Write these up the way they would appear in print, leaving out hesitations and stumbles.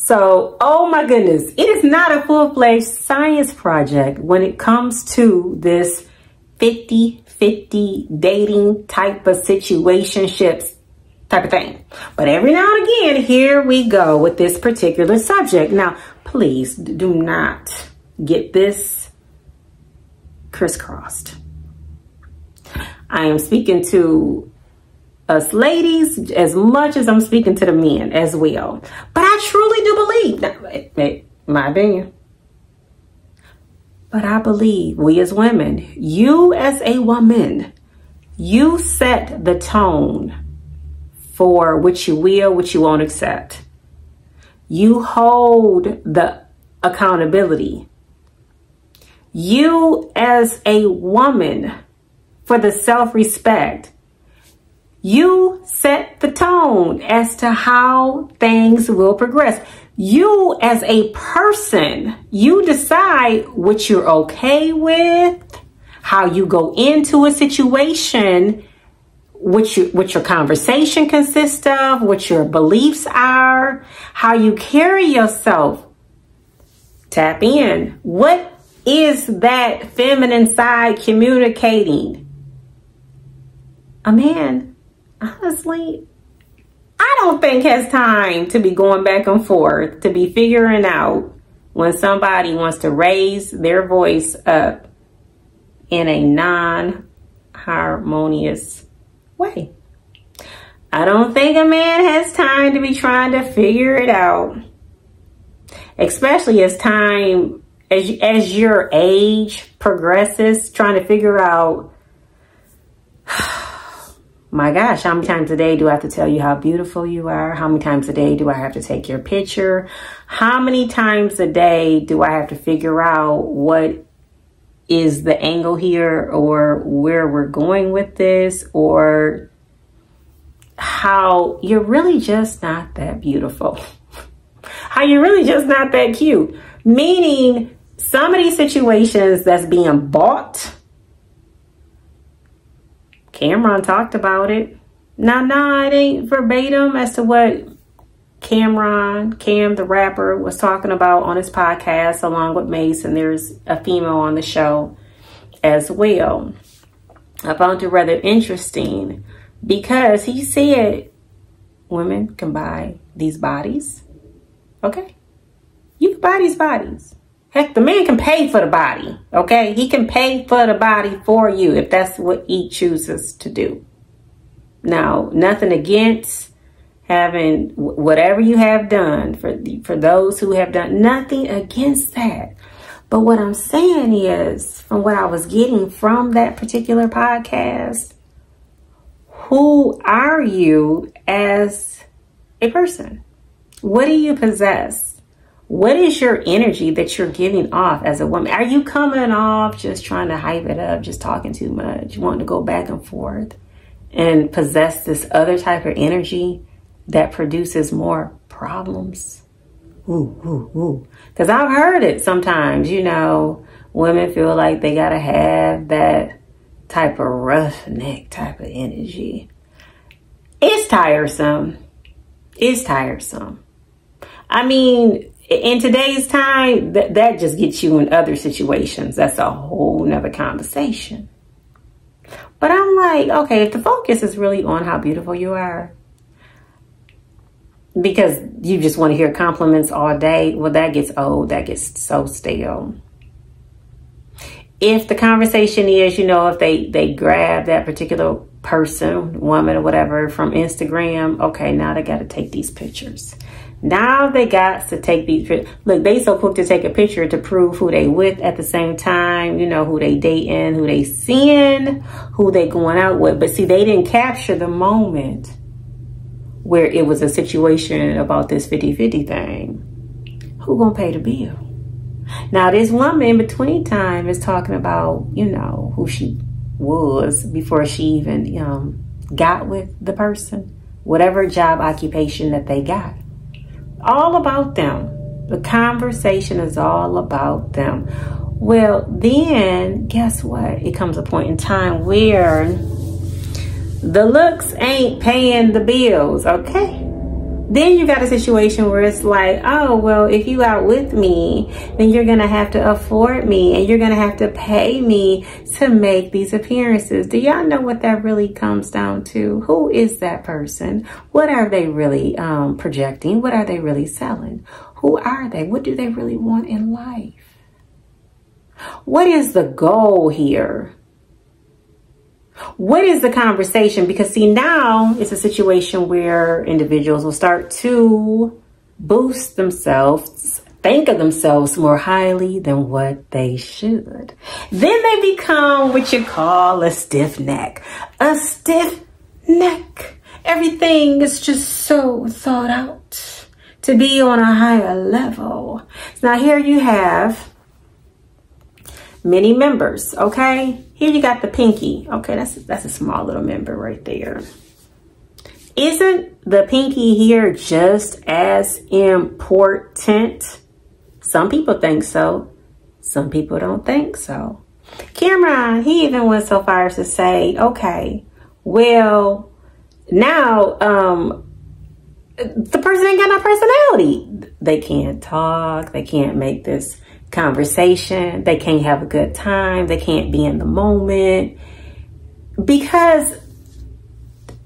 So, oh my goodness, it is not a full-fledged science project when it comes to this 50-50 dating type of situationships type of thing. But every now and again, here we go with this particular subject. Now, please do not get this crisscrossed. I am speaking to us ladies as much as I'm speaking to the men as well. But I truly do believe, my opinion, but I believe we as women, you as a woman, you set the tone for what you will, what you won't accept. You hold the accountability. You as a woman, for the self-respect, you set the tone as to how things will progress. You as a person, you decide what you're okay with, how you go into a situation, what your conversation consists of, what your beliefs are, how you carry yourself. Tap in. What is that feminine side communicating? A man, honestly, I don't think has time to be going back and forth, to be figuring out when somebody wants to raise their voice up in a non-harmonious way. I don't think a man has time to be trying to figure it out, especially as your age progresses, trying to figure out, my gosh, how many times a day do I have to tell you how beautiful you are? How many times a day do I have to take your picture? How many times a day do I have to figure out what is the angle here, or where we're going with this, or how you're really just not that beautiful? How you're really just not that cute? Meaning, some of these situations that's being bought, Cameron talked about it. Nah, it ain't verbatim as to what Cam the rapper, was talking about on his podcast along with Mace, and there's a female on the show as well. I found it rather interesting because he said women can buy these bodies. Okay? You can buy these bodies. Heck, the man can pay for the body, okay? He can pay for the body for you if that's what he chooses to do. Now, nothing against having whatever you have done, for those who have done, nothing against that. But what I'm saying is, from what I was getting from that particular podcast, who are you as a person? What do you possess? What is your energy that you're giving off as a woman? Are you coming off just trying to hype it up, just talking too much, wanting to go back and forth and possess this other type of energy that produces more problems? Because I've heard it sometimes, you know, women feel like they got to have that type of roughneck type of energy. It's tiresome. It's tiresome. I mean, in today's time, that just gets you in other situations. That's a whole nother conversation. But I'm like, okay, if the focus is really on how beautiful you are, because you just want to hear compliments all day, well, that gets old. That gets so stale. If the conversation is, you know, if they grab that particular person, woman or whatever from Instagram, okay, now they got to take these pictures. Now they got to take these pictures. Look, they so quick to take a picture to prove who they with at the same time, you know, who they dating, who they seeing, who they going out with. But see, they didn't capture the moment where it was a situation about this 50-50 thing. Who gonna pay the bill? Now, this woman in between time is talking about, you know, who she was before she even got with the person, whatever job occupation that they got. All about them. The conversation is all about them. Well, then guess what? It comes a point in time where the looks ain't paying the bills, okay? Then you got a situation where it's like, oh, well, if you out with me, then you're going to have to afford me and you're going to have to pay me to make these appearances. Do y'all know what that really comes down to? Who is that person? What are they really projecting? What are they really selling? Who are they? What do they really want in life? What is the goal here? What is the conversation? Because see, now it's a situation where individuals will start to boost themselves, think of themselves more highly than what they should. Then they become what you call a stiff neck. A stiff neck. Everything is just so thought out to be on a higher level. Now here you have many members, okay? Here you got the pinky. Okay, that's a small little member right there. Isn't the pinky here just as important? Some people think so. Some people don't think so. Cameron, he even went so far as to say, okay, well, now the person ain't got no personality. They can't talk. They can't make this conversation. They can't have a good time. They can't be in the moment, because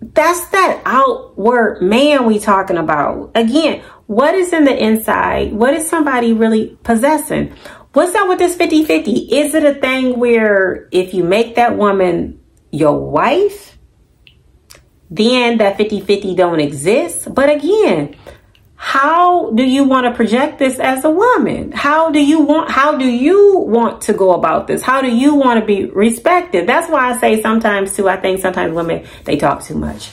that's that outward man we talking about. Again, what is in the inside? What is somebody really possessing? What's up with this 50-50? Is it a thing where if you make that woman your wife, then that 50-50 don't exist? But again, how do you want to project this as a woman? How do you want to go about this? How do you want to be respected? That's why I say sometimes too, I think sometimes women, they talk too much.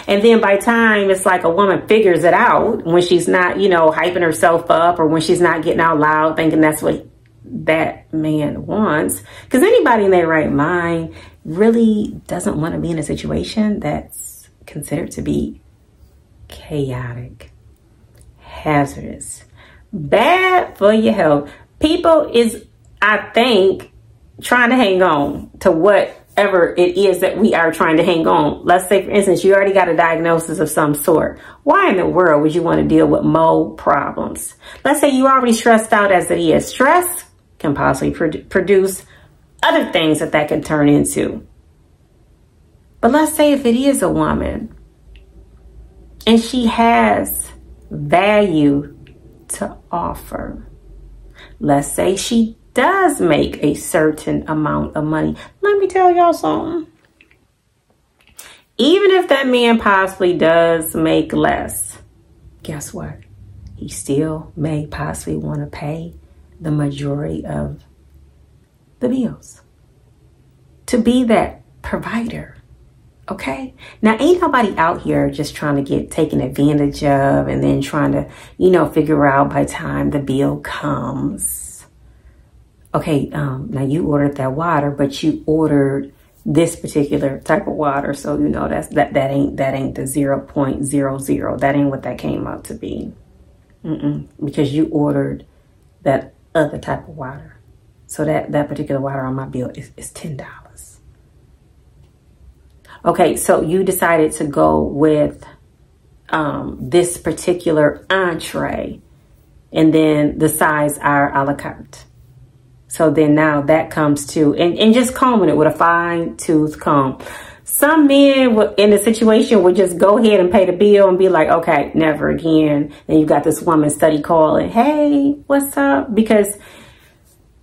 And then by time it's like a woman figures it out when she's not, you know, hyping herself up, or when she's not getting out loud thinking that's what that man wants. Because anybody in their right mind really doesn't want to be in a situation that's considered to be chaotic, hazardous, bad for your health. People is, I think, trying to hang on to whatever it is that we are trying to hang on. Let's say, for instance, you already got a diagnosis of some sort. Why in the world would you want to deal with more problems? Let's say you already stressed out as it is. Stress can possibly produce other things that can turn into. But let's say if it is a woman and she has value to offer. Let's say she does make a certain amount of money. Let me tell y'all something. Even if that man possibly does make less, guess what? He still may possibly want to pay the majority of the bills to be that provider. Okay. Now, ain't nobody out here just trying to get taken advantage of and then trying to, you know, figure out by the time the bill comes. Okay. Now you ordered that water, but you ordered this particular type of water. So, you know, that ain't the 0.00. That ain't what that came out to be. Because you ordered that other type of water. So that particular water on my bill is $10. Okay, so you decided to go with this particular entree, and then the sides are a la carte. So then now that comes to, and just combing it with a fine tooth comb. Some men in the situation would just go ahead and pay the bill and be like, okay, never again. And you got this woman study calling, hey, what's up? Because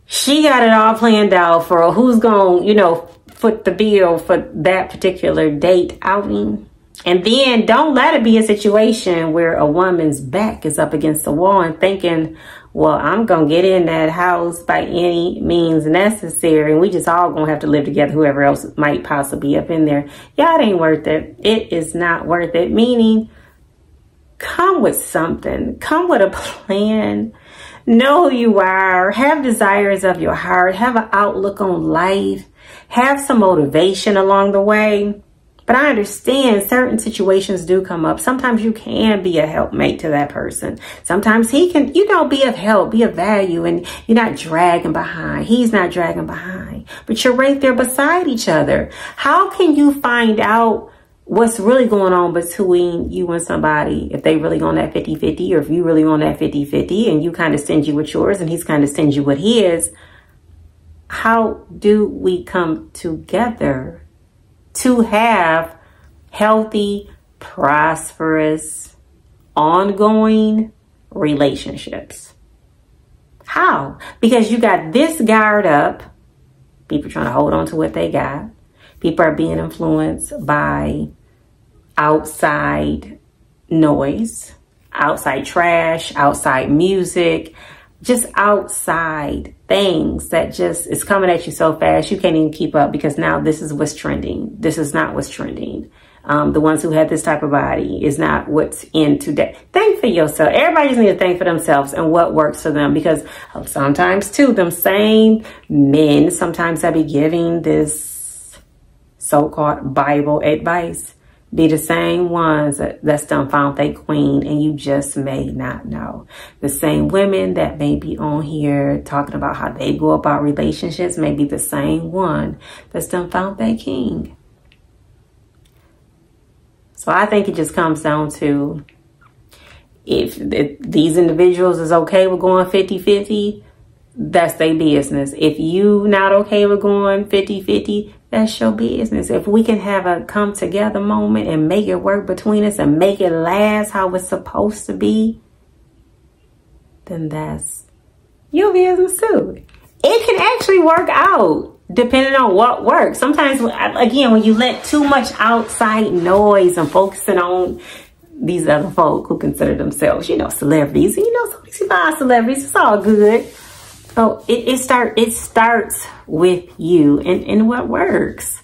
she got it all planned out for who's going to, you know, foot the bill for that particular date outing. And then don't let it be a situation where a woman's back is up against the wall and thinking, well, I'm going to get in that house by any means necessary, and we just all going to have to live together, whoever else might possibly be up in there. Y'all, it ain't worth it. It is not worth it. Meaning, come with something. Come with a plan. Know who you are. Have desires of your heart. Have an outlook on life. Have some motivation along the way. But I understand certain situations do come up. Sometimes you can be a helpmate to that person. Sometimes he can, you know, be of help, be of value, and you're not dragging behind. He's not dragging behind. But you're right there beside each other. How can you find out what's really going on between you and somebody, if they really on that 50-50, or if you really on that 50-50 and you kind of stingy with yours and he's kind of stingy with his, how do we come together to have healthy, prosperous, ongoing relationships? How? Because you got this guard up. People trying to hold on to what they got. People are being influenced by outside noise, outside trash, outside music, just outside things that just is coming at you so fast you can't even keep up, because now this is what's trending. This is not what's trending. The ones who have this type of body is not what's in today. Think for yourself. Everybody just need to think for themselves and what works for them, because sometimes too, them same men, sometimes I be giving this so-called Bible advice, be the same ones that's done found their queen, and you just may not know. The same women that may be on here talking about how they go about relationships may be the same one that's done found their king. So I think it just comes down to, if these individuals is okay with going 50-50, that's their business. If you not okay with going 50-50, that's your business. If we can have a come together moment and make it work between us and make it last how it's supposed to be, then that's your business too. It can actually work out depending on what works. Sometimes, again, when you let too much outside noise and focusing on these other folk who consider themselves, you know, celebrities, and you know, some people are celebrities, it's all good. So it starts with you and what works.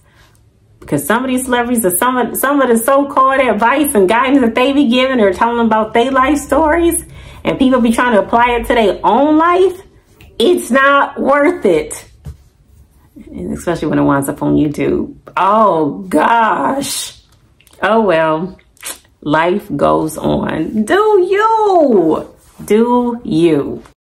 Because some of these celebrities, or some of the so-called advice and guidance that they be giving, or telling them about their life stories, and people be trying to apply it to their own life, it's not worth it. And especially when it winds up on YouTube. Oh gosh. Oh well. Life goes on. Do you?